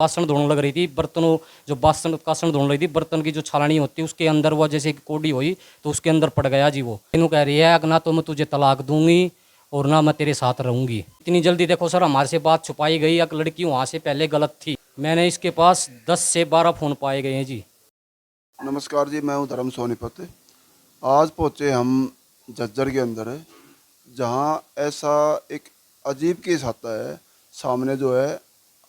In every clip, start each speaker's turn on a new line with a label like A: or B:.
A: बासन धोने लग रही थी बर्तनों, जो बासन कासन धोने लगी थी, बर्तन की जो छालनी होती है उसके अंदर वो जैसे कि कोडी हुई तो उसके अंदर पड़ गया जी। वो इन्हों कह रही है कि ना तो मैं तुझे तलाक दूंगी और ना मैं तेरे साथ रहूंगी। इतनी जल्दी देखो सर हमारे से बात छुपाई गई। एक लड़की वहाँ से पहले गलत थी। मैंने इसके पास 10 से 12 फ़ोन पाए गए हैं जी।
B: नमस्कार जी, मैं हूं धर्म सोनीपत। आज पहुंचे हम झज्जर के अंदर है, जहां ऐसा एक अजीब केस आता है। सामने जो है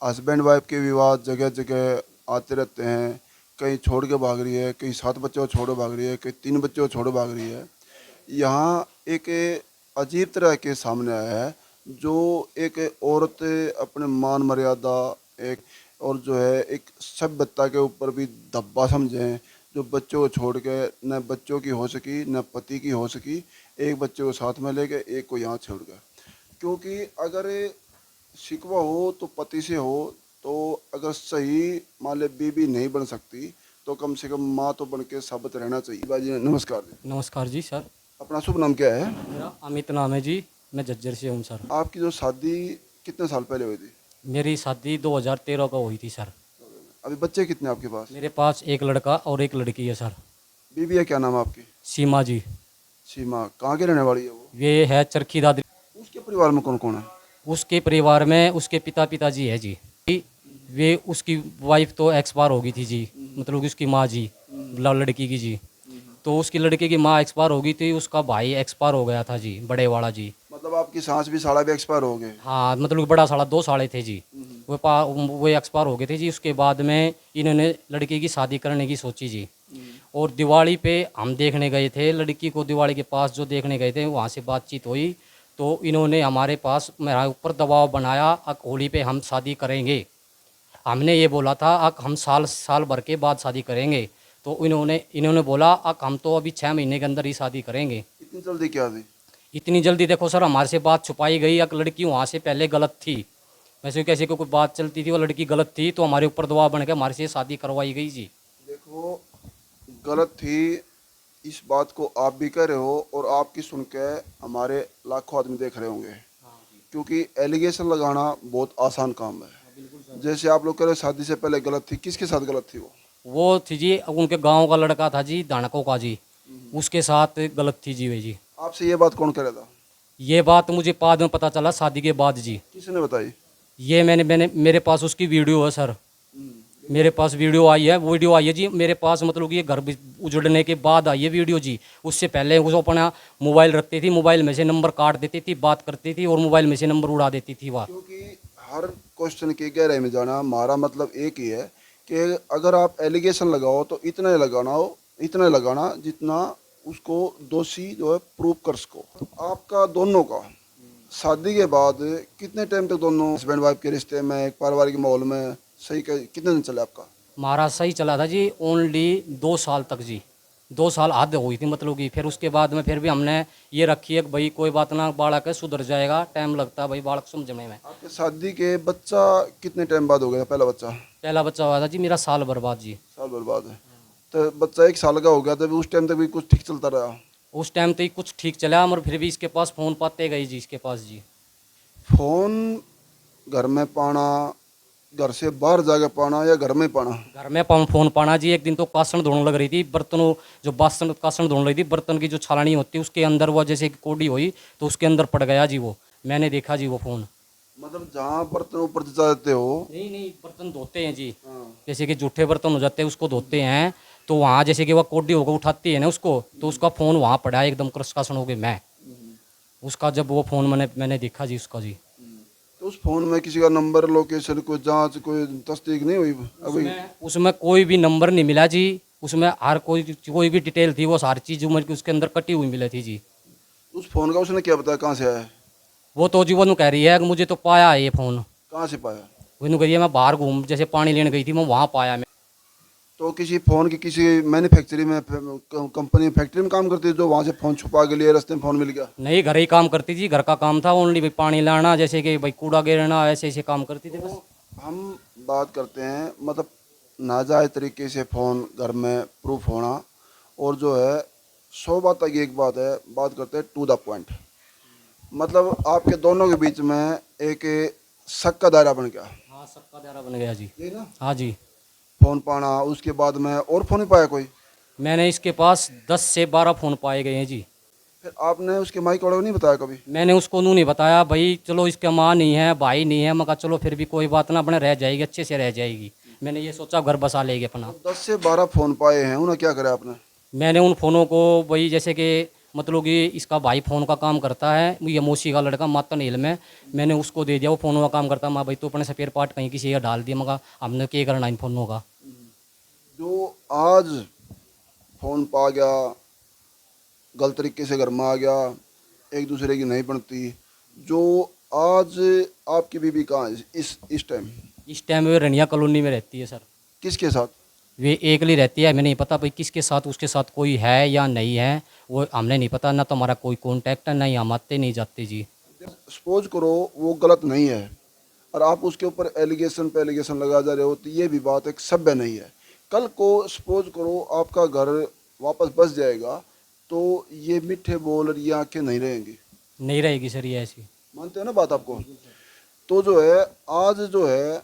B: हस्बैंड वाइफ के विवाद जगह जगह आते रहते हैं। कहीं छोड़ के भाग रही है, कहीं 7 बच्चों को छोड़ के भाग रही है, कहीं 3 बच्चों को छोड़ के भाग रही है। यहाँ एक अजीब तरह के सामने आया है, जो एक औरत अपने मान मर्यादा एक और जो है एक सभ्यता के ऊपर भी धब्बा समझें, जो बच्चों को छोड़ के न बच्चों की हो सकी न पति की हो सकी, एक बच्चे को साथ में ले गए, एक को यहाँ छोड़ गए। क्योंकि अगर शिकवा हो तो पति से हो, तो अगर सही मान ले बीवी नहीं बन सकती तो कम से कम माँ तो बन के साबित रहना चाहिए। बाजी नमस्कार जी।
A: नमस्कार जी सर।
B: अपना शुभ नाम क्या है?
A: मेरा अमित नाम है जी। मैं झज्जर से हूँ सर।
B: आपकी जो शादी कितने साल पहले हुई थी?
A: मेरी शादी 2013 को हुई थी सर।
B: अभी बच्चे कितने आपके पास?
A: मेरे पास एक लड़का और एक लड़की है सर।
B: बीवी है, क्या नाम है आपकी?
A: सीमा जी।
B: सीमा कहाँ की रहने वाली है वो?
A: वे है चरखी दादरी।
B: उसके परिवार में कौन कौन है?
A: उसके परिवार में उसके पिताजी है जी। वे उसकी वाइफ तो एक्सपायर हो गई थी जी, मतलब कि उसकी माँ जी, लड़की की जी। तो उसकी लड़के की माँ एक्सपायर हो गई थी, उसका भाई एक्सपायर हो गया था जी, बड़े वाला जी।
B: मतलब आपकी सास भी साला भी एक्सपायर हो गए?
A: हाँ, मतलब कि बड़ा साला 2 साले थे जी। वो एक्सपायर हो गए थे जी। उसके बाद में इन्होंने लड़की की शादी करने की सोची जी। और दिवाली पे हम देखने गए थे लड़की को, दिवाली के पास जो देखने गए थे वहाँ से बातचीत हुई तो इन्होंने हमारे पास मेरा ऊपर दबाव बनाया, अब होली पे हम शादी करेंगे। हमने ये बोला था अब हम साल भर के बाद शादी करेंगे। तो इन्होंने बोला अब हम तो अभी 6 महीने के अंदर ही शादी करेंगे।
B: इतनी जल्दी क्या थी?
A: इतनी जल्दी देखो सर हमारे से बात छुपाई गई। एक लड़की वहाँ से पहले गलत थी। वैसे कैसे कोई बात चलती थी, वो लड़की गलत थी तो हमारे ऊपर दबाव बन के हमारे से शादी करवाई गई जी।
B: देखो, गलत थी इस बात को आप भी कह रहे हो और आपकी सुन के हमारे लाखों आदमी देख रहे होंगे, क्योंकि एलिगेशन लगाना बहुत आसान काम है। जैसे आप लोग कह रहे हो शादी से पहले गलत थी, किसके साथ गलत थी
A: वो थी जी उनके गांव का लड़का था जी, धानकों का जी, उसके साथ गलत थी जी वे जी।
B: आपसे ये बात कौन कह रहा था?
A: ये बात मुझे बाद में पता चला, शादी के बाद जी।
B: किसने बताई?
A: ये मैंने मेरे पास उसकी वीडियो है सर। मेरे पास वीडियो आई है जी मेरे पास, मतलब कि ये घर उजड़ने के बाद आई है वीडियो जी। उससे पहले वो अपना मोबाइल रखती थी, मोबाइल में से नंबर काट देती थी, बात करती थी और मोबाइल में से नंबर उड़ा देती थी वह।
B: क्योंकि हर क्वेश्चन की गहराई में जाना हमारा मतलब एक ही है कि अगर आप एलिगेशन लगाओ तो इतना लगाना जितना उसको दोषी जो है प्रूव कर सको। आपका दोनों का शादी के बाद कितने टाइम तक दोनों हस्बैंड वाइफ के रिश्ते में एक पारिवारिक माहौल में सही कितने दिन चले आपका?
A: हमारा सही चला था जी ओनली 2 साल तक जी। 2 साल हद हुई थी, मतलब कि फिर उसके बाद में फिर भी हमने ये रखी है कि भाई कोई बात ना, बालक है सुधर जाएगा, टाइम लगता है भाई बालक समझने में।
B: आपके शादी के बच्चा कितने टाइम बाद हो गया? पहला बच्चा?
A: पहला बच्चा हुआ था जी मेरा साल भर बाद जी।
B: साल भर बाद है तो बच्चा 1 साल का हो गया, तो उस टाइम तक भी कुछ ठीक चलता रहा?
A: उस टाइम तो ही कुछ ठीक चला, मगर फिर भी इसके पास फ़ोन पाते गई जी, इसके पास जी।
B: फोन घर में पाना, घर से बाहर जाके पाना या घर में पाना?
A: घर में फ़ोन पाना जी। एक दिन तो कासन धोने लग रही थी, बर्तनों, जो बासन कासन धोने लगी थी, बर्तन की जो छालनी होती है उसके अंदर वो जैसे कोडी हुई तो उसके अंदर पड़ गया जी। वो मैंने देखा जी वो फ़ोन।
B: मतलब जहाँ बर्तन ऊपर जचा देते हो?
A: नहीं, बर्तन धोते हैं जी।
B: हाँ।
A: जैसे कि जूठे बर्तन हो जाते हैं उसको धोते हैं, तो वहाँ जैसे कि वह कोडी होकर उठाती है ना उसको, तो उसका फ़ोन वहाँ पड़ा है एकदम क्रसकासन हो गई। मैं उसका जब वो फ़ोन मैंने देखा जी उसका जी।
B: तो उस फोन में किसी का नंबर, लोकेशन, कोई जांच, कोई तस्दीक नहीं हुई अभी?
A: उसमें कोई भी नंबर नहीं मिला जी। उसमें हर कोई भी डिटेल थी, वो सारी चीज़ उसके अंदर कटी हुई मिली थी जी।
B: उस फोन का उसने क्या बताया कहाँ से आया?
A: वो तो जी वो कह रही है कि मुझे तो पाया है ये फ़ोन।
B: कहाँ से पाया?
A: वो कह रही है मैं बाहर घूम जैसे पानी लेने गई थी, मैं वहाँ पाया मैं।
B: तो किसी फोन की किसी मैन्युफैक्चरिंग में कंपनी फैक्ट्री में काम करती है जो वहाँ से फोन छुपा के लिए रास्ते में फोन मिल गया?
A: नहीं, घर ही काम करती थी, घर का काम था ओनली, भाई पानी लाना, जैसे कि भाई कूड़ा गिरना, ऐसे ऐसे काम करती थी बस।
B: हम बात करते हैं मतलब नाजायज़ तरीके से फ़ोन घर में प्रूफ होना, और जो है 100 बात की एक बात है, बात करते हैं टू द पॉइंट। मतलब आपके दोनों के बीच में एक शक का दायरा बन गया।
A: हाँ, सबका दायरा बन गया जी।
B: यही ना,
A: हाँ जी।
B: फ़ोन पाना, उसके बाद में और फ़ोन नहीं पाया कोई?
A: मैंने इसके पास 10 से 12 फ़ोन पाए गए हैं जी।
B: फिर आपने उसके माइक वाले को नहीं बताया कभी?
A: मैंने उसको नहीं बताया भाई, चलो इसका माँ नहीं है, भाई नहीं है, मैं कहा चलो फिर भी कोई बात ना, अपने रह जाएगी, अच्छे से रह जाएगी। मैंने ये सोचा घर बसा लेगी अपना।
B: 10 से 12 फ़ोन पाए हैं, उन्हें क्या करा आपने?
A: मैंने उन फ़ोनों को वही, जैसे कि मतलब कि इसका भाई फ़ोन का काम करता है, ये मौसी का लड़का मातन हिल में, मैंने उसको दे दिया, वो फ़ोनों का काम करता है। मैं भाई, तो अपने स्पेयर पार्ट कहीं किसी का डाल दिया, मगर हमने क्या करना इन फ़ोनों का।
B: जो आज फ़ोन पा गया, गलत तरीके से घर में आ गया, एक दूसरे की नहीं बनती, जो आज आपकी बीबी कहाँ है इस टाइम?
A: इस टाइम वे रनिया कॉलोनी में रहती है सर।
B: किसके साथ?
A: वे अकेली रहती है, हमें नहीं पता भाई किसके साथ, उसके साथ कोई है या नहीं है, वो हमने नहीं पता, ना तो हमारा कोई कॉन्टैक्ट है, ना ही हम आते नहीं जाते जी।
B: सपोज करो वो गलत नहीं है और आप उसके ऊपर एलिगेशन पे एलिगेशन लगा जा रहे हो, तो ये भी बात एक सभ्य नहीं है। कल को सपोज करो आपका घर वापस बस जाएगा, तो ये मीठे बोल और ये आंखें नहीं रहेंगी।
A: नहीं रहेगी सर ये ऐसी।
B: मानते हो ना बात आपको? तो जो है आज जो है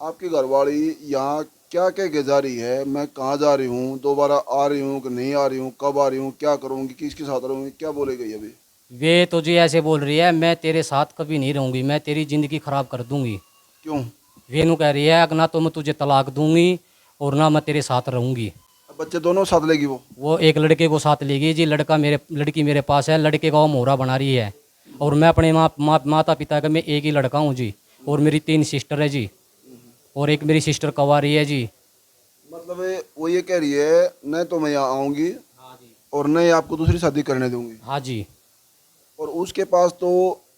B: आपकी घरवाली यहाँ क्या कह के जा रही है, मैं कहाँ जा रही हूँ, दोबारा आ रही हूँ कि नहीं आ रही हूँ, कब आ रही हूँ, क्या करूँगी, किसके साथ रहूँगी, क्या बोलेगी अभी?
A: वे तो जी ऐसे बोल रही है, मैं तेरे साथ कभी नहीं रहूँगी, मैं तेरी ज़िंदगी ख़राब कर दूँगी।
B: क्यों?
A: वेनू कह रही है कि ना तो मैं तुझे तलाक दूँगी और ना मैं तेरे साथ रहूँगी।
B: अब बच्चे दोनों साथ लेगी
A: वो एक लड़के को साथ लेगी जी, लड़की मेरे पास है, लड़के का वो मोहरा बना रही है। और मैं अपने माता पिता का मैं एक ही लड़का हूँ जी, और मेरी 3 सिस्टर है जी, और एक मेरी सिस्टर कवारी है जी।
B: मतलब वो ये कह रही है न तो मैं यहाँ आऊँगी
A: हाँ जी।
B: और न ही आपको दूसरी शादी करने दूंगी।
A: हाँ जी।
B: और उसके पास तो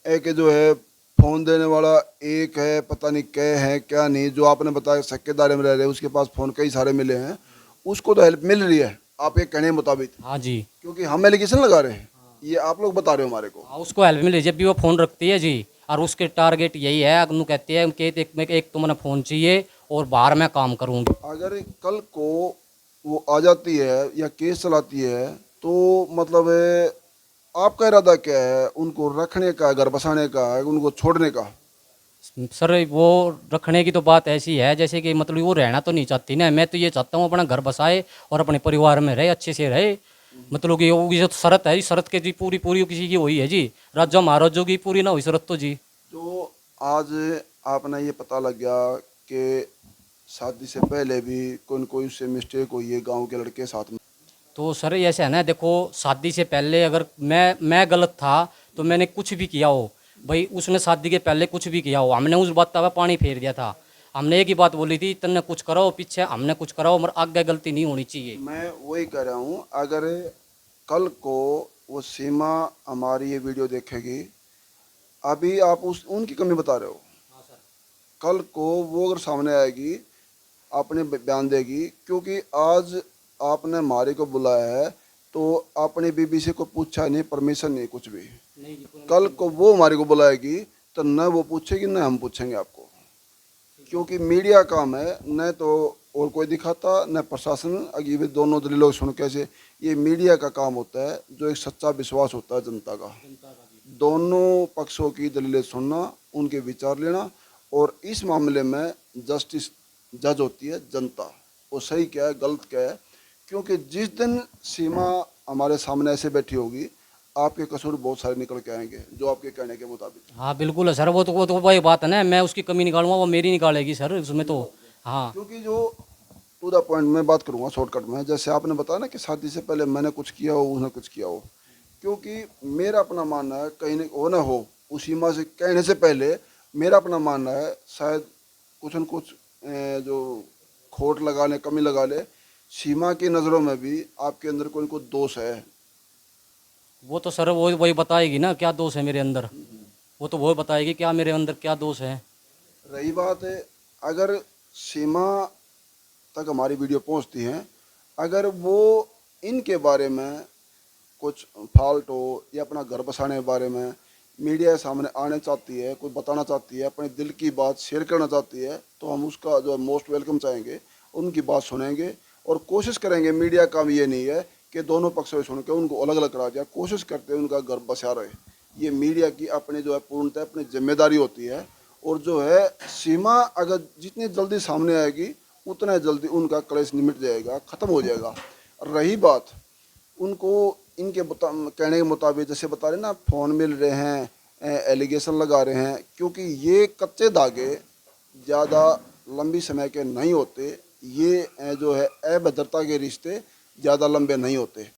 B: एक जो है फ़ोन देने वाला एक है, पता नहीं क्या है क्या नहीं, जो आपने बताया सक्केदारी में रह रहे, उसके पास फ़ोन कई सारे मिले हैं, उसको तो हेल्प मिल रही है आपके कहने के मुताबिक,
A: हाँ जी।
B: क्योंकि हम एलिगेशन लगा रहे हैं, ये आप लोग बता रहे हो हमारे को।
A: हाँ, उसको हेल्प मिले जब भी वो फ़ोन रखती है जी, और उसके टारगेट यही है, अगनू कहती है कि एक तो मैंने फ़ोन चाहिए और बाहर मैं काम करूँगी।
B: अगर कल को वो आ जाती है या केस चलाती है, तो मतलब आपका इरादा क्या है? उनको रखने का, घर बसाने का, उनको छोड़ने का?
A: सर वो रखने की तो बात ऐसी है जैसे कि मतलब वो रहना तो नहीं चाहती ना, मैं तो ये चाहता हूँ अपना घर बसाए और अपने परिवार में रहे, अच्छे से रहे। मतलब कि वो जो शरत है, शरत के जी पूरी पूरी किसी की हुई है जी, राजा महाराजों की पूरी ना हुई शरत तो जी।
B: तो आज आपने ये पता लग गया कि शादी से पहले भी कोई न कोई उससे मिस्टेक हुई है गांव के लड़के साथ में।
A: तो सर ऐसा है ना, देखो शादी से पहले अगर मैं गलत था तो मैंने कुछ भी किया हो भाई, उसने शादी के पहले कुछ भी किया हो, हमने उस बात पर पानी फेर दिया था। हमने एक ही बात बोली थी, तन्ने कुछ कराओ पीछे हमने कुछ कराओ, मगर आगे गलती नहीं होनी चाहिए।
B: मैं वही कह रहा हूँ, अगर कल को वो सीमा हमारी ये वीडियो देखेगी, अभी आप उस उनकी कमी बता रहे हो, कल को वो अगर सामने आएगी अपने बयान देगी, क्योंकि आज आपने हमारे को बुलाया है तो अपनी बीबी से को पूछा नहीं, परमिशन नहीं, कुछ भी।
A: नहीं जी,
B: कल को वो हमारे को बुलाएगी तो न वो पूछेगी न हम पूछेंगे आपको, क्योंकि मीडिया काम है, न तो और कोई दिखाता न प्रशासन। अभी भी दोनों दलीलों सुन कैसे, ये मीडिया का काम होता है, जो एक सच्चा विश्वास होता है जनता का, दोनों पक्षों की दलीलें सुनना, उनके विचार लेना, और इस मामले में जस्टिस जज होती है जनता, वो सही क्या है गलत क्या है। क्योंकि जिस दिन सीमा हमारे सामने ऐसे बैठी होगी, आपके कसूर बहुत सारे निकल के आएंगे, जो आपके कहने के मुताबिक।
A: हाँ बिल्कुल है सर, वो तो वही बात है ना, मैं उसकी कमी निकालूंगा, वो मेरी निकालेगी सर उसमें तो। हाँ।
B: क्योंकि जो टू द पॉइंट में बात करूँगा शॉर्टकट में, जैसे आपने बताया ना कि शादी से पहले मैंने कुछ किया हो, उसने कुछ किया हो, क्योंकि मेरा अपना मानना है कहीं हो ना हो, उस सीमा से कहने से पहले मेरा अपना मानना है शायद कुछ न कुछ जो खोट लगा ले, कमी लगा ले, सीमा की नज़रों में भी आपके अंदर कोई न कोई दोष है।
A: वो तो सर वो वही बताएगी ना क्या दोष है मेरे अंदर, वो तो वही बताएगी क्या मेरे अंदर क्या दोष है।
B: रही बात है, अगर सीमा तक हमारी वीडियो पहुंचती है, अगर वो इनके बारे में कुछ फॉल्ट हो या अपना घर बसाने के बारे में मीडिया के सामने आने चाहती है, कोई बताना चाहती है, अपने दिल की बात शेयर करना चाहती है, तो हम उसका जो मोस्ट वेलकम चाहेंगे, उनकी बात सुनेंगे और कोशिश करेंगे। मीडिया का भी ये नहीं है कि दोनों पक्षों से सुन के उनको अलग अलग करा दिया, कोशिश करते हैं उनका घर बसा रहे। ये मीडिया की अपनी जो है पूर्णतः अपनी जिम्मेदारी होती है, और जो है सीमा अगर जितनी जल्दी सामने आएगी उतना जल्दी उनका क्लेश निमिट जाएगा, ख़त्म हो जाएगा। रही बात उनको इनके कहने के मुताबिक जैसे बता रहे ना, फ़ोन मिल रहे हैं, एलिगेशन लगा रहे हैं, क्योंकि ये कच्चे धागे ज़्यादा लंबी समय के नहीं होते, ये जो है अभद्रता के रिश्ते ज़्यादा लंबे नहीं होते।